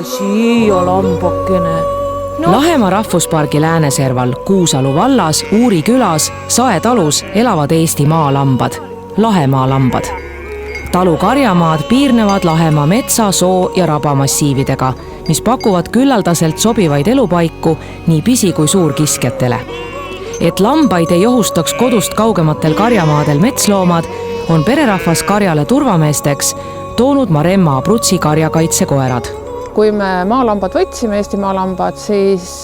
siia lambakene. No. Lahemaa rahvuspargi lääneserval Kuusalu vallas Uuri külas Sae talus elavad Eesti maalambad, Lahemaa lambad. Talu karjamaad piirnevad Lahemaa metsa, soo ja rabamassiividega, mis pakuvad küllaldaselt sobivaid elupaiku nii pisi- kui suurkiskjatele. Et lambaid ei ohustaks kodust kaugematel karjamaadel metsloomad, on pererahvas karjale turvameesteks toonud Maremma Abruzzi karjakaitsekoerad. Kui me maalambad võtsime, Eesti maalambad, siis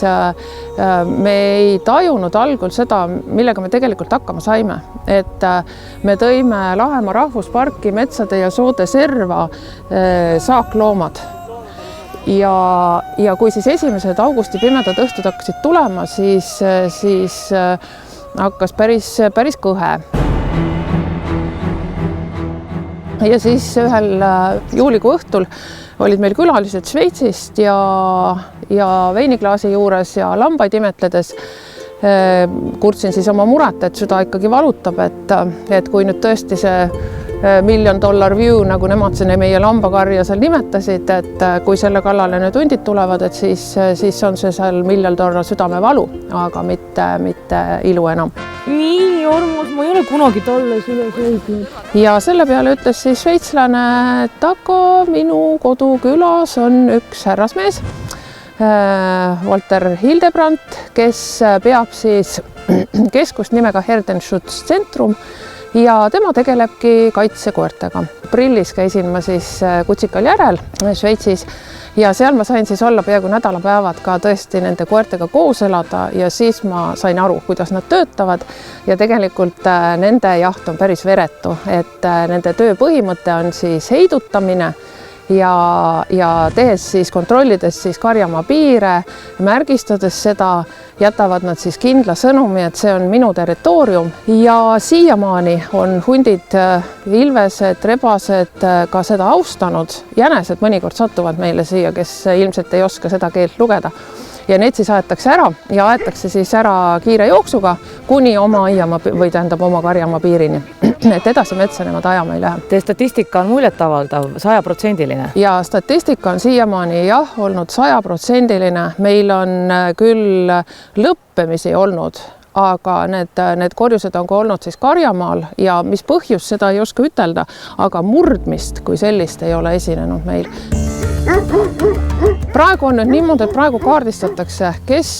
me ei tajunud algul seda, millega me tegelikult hakkama saime. Et me tõime Lahemaa rahvusparki metsade ja soode serva saakloomad. Ja kui siis esimesed augusti pimedad õhtud hakkasid tulema, siis hakkas päris kõhe. Ja siis ühel juulikuu õhtul olid meil külalised Šveitsist ja veiniklaasi juures ja lambaid imetledes kurtsin siis oma muret, et süda ikkagi valutab, et kui nüüd tõesti see $1 million view, nagu nemad meie lambakarja seal nimetasid, et kui selle kallale need hundid tulevad, et siis on see seal $1 million südamevalu, aga mitte ilu enam. Nii armas, ma ei ole kunagi talles üles õignud. Ja selle peale ütles siis šveitslane, et aga minu kodukülas on üks härrasmees, Walter Hildebrandt, kes peab siis keskust nimega Herdenschutzzentrum ja tema tegelebki kaitsekoertega. Aprillis käisin ma siis Kutsikal järel Šveitsis ja seal ma sain siis olla peaaegu nädalapäevad ka tõesti nende koertega koos elada ja siis ma sain aru, kuidas nad töötavad ja tegelikult nende jaht on päris veretu, et nende töö põhimõte on siis heidutamine ja tehes siis kontrollides siis karjamaa piire, märgistades seda, jätavad nad siis kindla sõnumi, et see on minu territoorium ja siiamaani on hundid, ilvesed, rebased ka seda austanud. Jänesed mõnikord satuvad meile siia, kes ilmselt ei oska seda keelt lugeda ja need siis aetakse ära ja aetakse siis ära kiire jooksuga kuni oma aiamaa või tähendab oma karjamaa piirini. Et edasi metsa nemad ajama ei lähe. Teie statistika on muljetavaldav, 100%. Ja statistika on siiamaani jah olnud 100%. Meil on küll lõppemisi olnud, aga need korjused on ka olnud siis karjamaal ja mis põhjus, seda ei oska ütelda, aga murdmist kui sellist ei ole esinenud meil. Praegu on nüüd niimoodi, et praegu kaardistatakse, kes,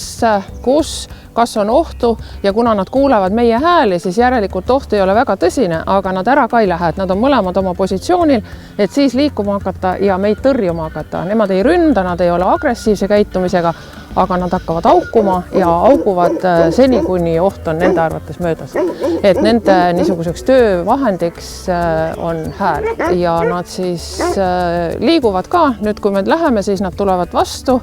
kus, kas on ohtu ja kuna nad kuulevad meie hääli, siis järelikult oht ei ole väga tõsine, aga nad ära ka ei lähe, et nad on mõlemad oma positsioonil, et siis liikuma hakata ja meid tõrjuma hakata. Nemad ei ründa, nad ei ole agressiivse käitumisega, aga nad hakkavad aukuma ja auguvad seni, kuni oht on nende arvates möödas. Et nende niisuguseks töövahendiks on hääl ja nad siis liiguvad ka. Nüüd, kui me läheme, siis nad tulevad vastu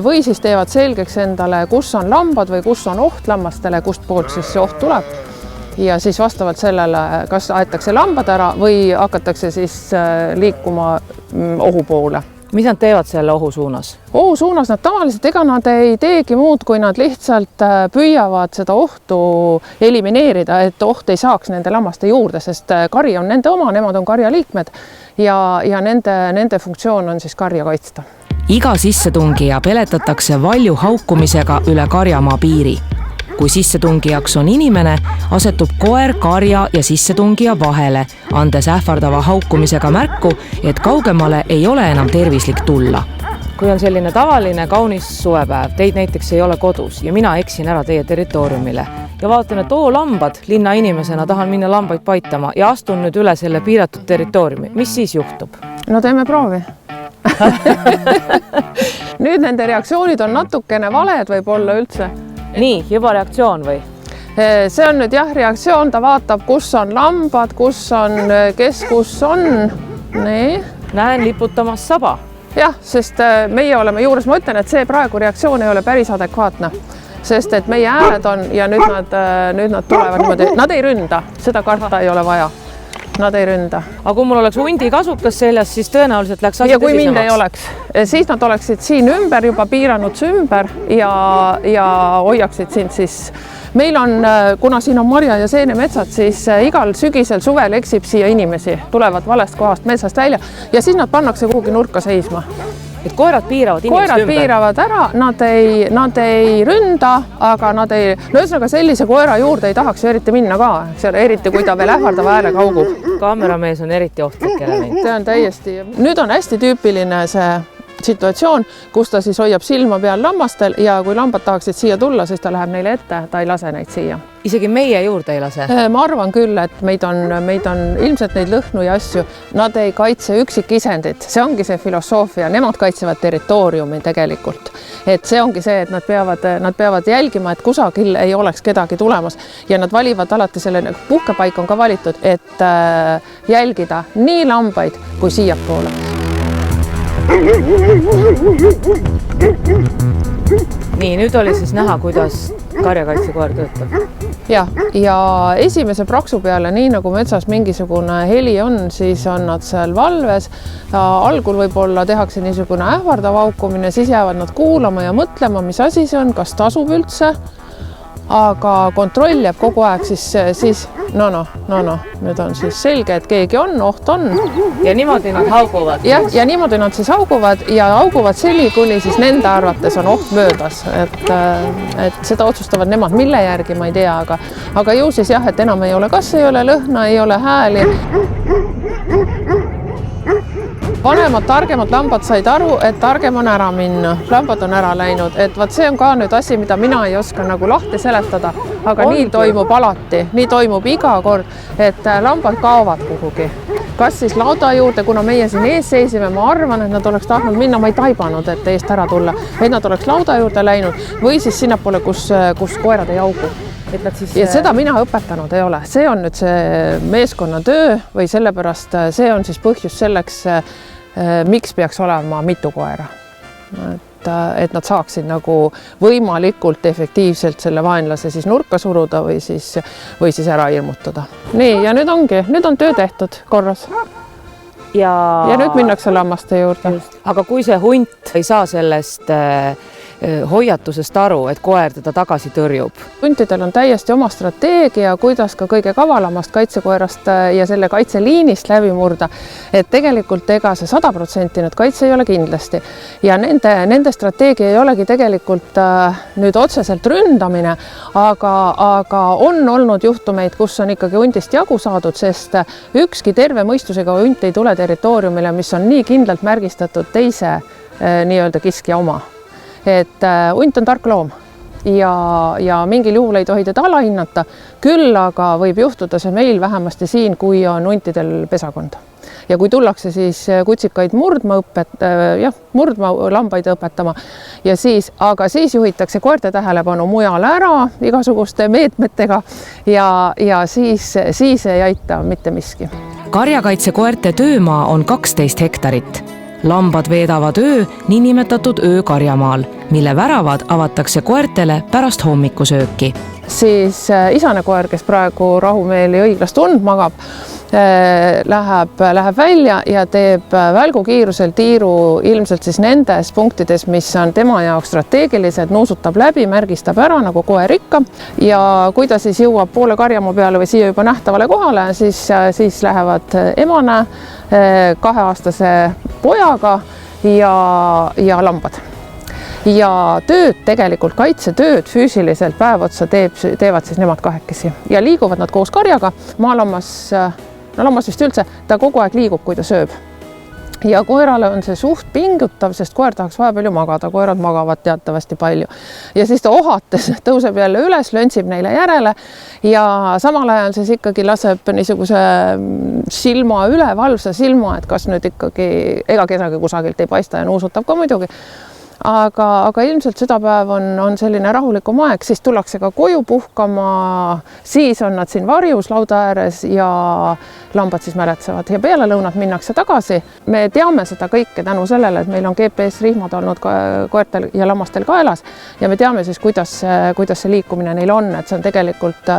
või siis teevad selgeks endale, kus on lambad või kus on oht lammastele, kust poolt siis see oht tuleb. Ja siis vastavalt sellele, kas aetakse lambad ära või hakatakse siis liikuma ohu poole. Mis nad teevad selle ohu suunas? Ohu suunas nad tavaliselt, ega nad ei teegi muud, kui nad lihtsalt püüavad seda ohtu elimineerida, et oht ei saaks nende lammaste juurde, sest kari on nende oma, nemad on karja liikmed ja nende funktsioon on siis karja kaitsta. Iga sissetungija peletatakse valju haukumisega üle karjamaa piiri. Kui sissetungijaks on inimene, asetub koer karja ja sissetungija vahele, andes ähvardava haukumisega märku, et kaugemale ei ole enam tervislik tulla. Kui on selline tavaline kaunis suvepäev, teid näiteks ei ole kodus ja mina eksin ära teie territooriumile ja vaatan, et lambad, linna inimesena tahan minna lambaid paitama ja astun nüüd üle selle piiratud territooriumi. Mis siis juhtub? No teeme proovi. Nüüd nende reaktsioonid on natukene valed võib-olla üldse. Nii, juba reaktsioon või? See on nüüd jah reaktsioon, ta vaatab, kus on lambad, kus on. Nii. Näen liputamas saba. Jah, sest meie oleme juures, ma ütlen, et see praegu reaktsioon ei ole päris adekvaatne. Sest et meie hääled on ja nüüd nad tulevad niimoodi, nad ei ründa, seda karta ei ole vaja. Nad ei ründa. Aga kui mul oleks hundi kasukas seljas, siis tõenäoliselt läks asi tõsisemaks. Ja kui mind ei oleks, siis nad oleksid siin ümber, juba piiranud see ümber ja hoiaksid sind siis. Meil on, kuna siin on marja ja seenemetsad, siis igal sügisel suvel eksib siia inimesi, tulevad valest kohast metsast välja ja siis nad pannakse kuhugi nurka seisma. et koerad piiravad inimest koerad ümber. piiravad ära, nad ei ründa, aga nad ei, no ühesõnaga sellise koera juurde ei tahaks ju eriti minna ka, eks ole, eriti kui ta veel ähvardava häälega haugub. Kaameramees on eriti ohtlik element. See on täiesti, nüüd on hästi tüüpiline see situatsioon, kus ta siis hoiab silma peal lammastel ja kui lambad tahaksid siia tulla, siis ta läheb neile ette, ta ei lase neid siia. Isegi meie juurde ei lase? Ma arvan küll, et meid on ilmselt neid lõhnu ja asju, nad ei kaitse üksikisendit, see ongi see filosoofia, nemad kaitsevad territooriumi tegelikult. Et see ongi see, et nad peavad jälgima, et kusagil ei oleks kedagi tulemas ja nad valivad alati selle, puhkepaik on ka valitud, et jälgida nii lambaid kui siiapoole. Nii, nüüd oli siis näha, kuidas karjakaitsekoer töötab. Ja esimese praksu peale, nii nagu metsas mingisugune heli on, siis on nad seal valves. Algul võib-olla tehakse niisugune ähvardav haukumine, siis jäävad nad kuulama ja mõtlema, mis asi see on, kas tasub üldse. Aga kontroll jääb kogu aeg, siis nüüd on siis selge, et keegi on, oht on. Ja niimoodi nad hauguvad. Ja niimoodi nad siis hauguvad ja hauguvad seni, kuni siis nende arvates on oht möödas. Et seda otsustavad nemad, mille järgi ma ei tea, aga ju siis jah, et enam ei ole, kas ei ole lõhna, ei ole hääli. Vanemad, targemad lambad said aru, et targem on ära minna. Lambad on ära läinud, et see on ka nüüd asi, mida mina ei oska nagu lahti seletada, aga nii toimub alati, nii toimub iga kord, et lambad kaovad kuhugi. Kas siis lauda juurde, kuna meie siin ees seisime, ma arvan, et nad oleks tahtnud minna, ma ei taibanud, et eest ära tulla, et nad oleks lauda juurde läinud või siis sinnapoole, kus koerad ei haugu. Ja seda mina õpetanud ei ole, see on nüüd see meeskonna töö või sellepärast see on siis põhjus selleks, miks peaks olema mitu koera. Et nad saaksid nagu võimalikult efektiivselt selle vaenlase siis nurka suruda või siis ära ilmutada. Nii, ja nüüd on töö tehtud korras. Ja nüüd minnakse lammaste juurde. Aga kui see hunt ei saa sellest hoiatusest aru, et koer teda tagasi tõrjub? Huntidel on täiesti oma strateegia, kuidas ka kõige kavalamast kaitsekoerast ja selle kaitseliinist läbi murda. Et tegelikult ega see 100% nüüd kaitse ei ole kindlasti. Ja nende strateegia ei olegi tegelikult nüüd otseselt ründamine, aga on olnud juhtumeid, kus on ikkagi huntist jagu saadud, sest ükski terve mõistusega hunt ei tule territooriumile, mis on nii kindlalt märgistatud teise nii-öelda kiskja oma. Et hunt on tark loom ja mingil juhul ei tohi teda alahinnata, küll aga võib juhtuda see meil vähemasti siin, kui on huntidel pesakond. Ja kui tullakse siis kutsikaid murdma lambaid õpetama, aga siis juhitakse koerte tähelepanu mujal ära igasuguste meetmetega ja siis ei aita mitte miski. Karjakaitsekoerte töömaa on 12 hektarit. Lambad veedavad öö niinimetatud öökarjamaal, mille väravad avatakse koertele pärast hommikusööki. Siis isane koer, kes praegu rahumeeli õiglast und magab, läheb välja ja teeb välgukiirusel tiiru ilmselt siis nendes punktides, mis on tema jaoks strateegilised, nuusutab läbi, märgistab ära nagu koer ikka ja kui ta siis jõuab poole karjamaa peale või siia juba nähtavale kohale, siis lähevad emane 2-aastase pojaga ja lambad. Ja tööd tegelikult, kaitsetööd füüsiliselt päev otsa teevad siis nemad kahekesi ja liiguvad nad koos karjaga. Lammas vist üldse, ta kogu aeg liigub, kui ta sööb. Ja koerale on see suht pingutav, sest koer tahaks vahepeal ju magada, koerad magavad teatavasti palju. Ja siis ta ohates tõuseb jälle üles, löntsib neile järele ja samal ajal siis ikkagi laseb niisuguse silma üle, valvsa silma, et kas nüüd ikkagi ega kedagi kusagilt ei paista ja nuusutab ka muidugi. Aga ilmselt seda päev on selline rahulikum aeg, siis tullakse ka koju puhkama, siis on nad siin varjus lauda ääres ja lambad siis mäletsevad ja peale lõunat minnakse tagasi. Me teame seda kõike tänu sellele, et meil on GPS-rihmad olnud koertel ja lammastel kaelas ja me teame siis, kuidas see liikumine neil on, et see on tegelikult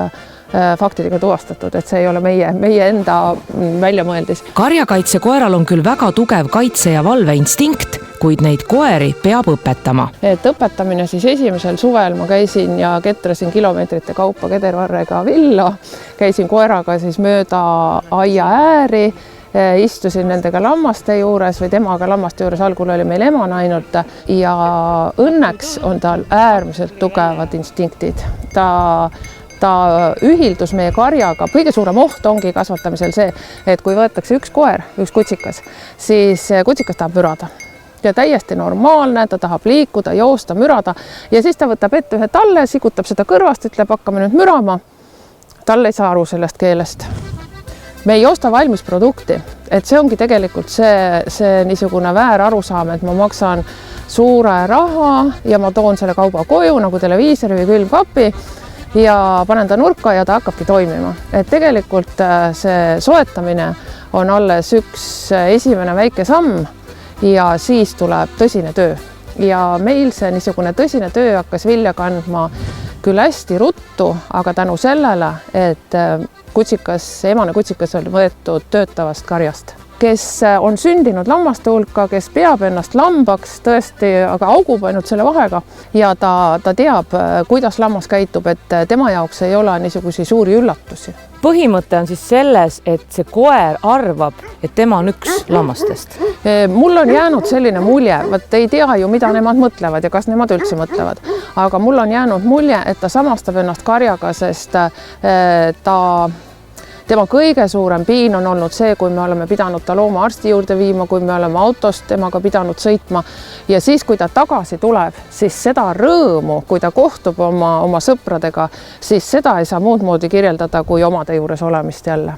faktidega tuvastatud, et see ei ole meie enda väljamõeldis. Karjakaitsekoeral on küll väga tugev kaitse- ja valveinstinkt, kuid neid koeri peab õpetama. Et õpetamine siis esimesel suvel ma käisin ja ketrasin kilomeetrite kaupa kedervarrega villo, käisin koeraga siis mööda aia ääri, istusin nendega lammaste juures või temaga lammaste juures, algul oli meil emana ainult ja õnneks on tal äärmiselt tugevad instinktid. Ta ühildus meie karjaga, kõige suurem oht ongi kasvatamisel see, et kui võetakse üks koer, üks kutsikas, siis kutsikas tahab mürada. Ja täiesti normaalne, ta tahab liikuda, joosta, mürada ja siis ta võtab ette ühe talle, sikutab seda kõrvast, ütleb, hakkame nüüd mürama. Tal ei saa aru sellest keelest. Me ei osta valmis produkti, et see ongi tegelikult see niisugune väär arusaam, et ma maksan suure raha ja ma toon selle kauba koju nagu televiisori või külmkapi ja panen ta nurka ja ta hakkabki toimima. Et tegelikult see soetamine on alles üks esimene väike samm ja siis tuleb tõsine töö. Ja meil see niisugune tõsine töö hakkas vilja kandma küll hästi ruttu, aga tänu sellele, et emane kutsikas oli võetud töötavast karjast, kes on sündinud lammaste hulka, kes peab ennast lambaks tõesti, aga augub ainult selle vahega ja ta teab, kuidas lammas käitub, et tema jaoks ei ole niisuguseid suuri üllatusi. Põhimõte on siis selles, et see koer arvab, et tema on üks lammastest. Mul on jäänud selline mulje, et ei tea ju, mida nemad mõtlevad ja kas nemad üldse mõtlevad, aga mul on jäänud mulje, et ta samastab ennast karjaga, sest tema kõige suurem piin on olnud see, kui me oleme pidanud ta loomaarsti juurde viima, kui me oleme autost temaga pidanud sõitma ja siis, kui ta tagasi tuleb, siis seda rõõmu, kui ta kohtub oma sõpradega, siis seda ei saa muud moodi kirjeldada kui omade juures olemist jälle.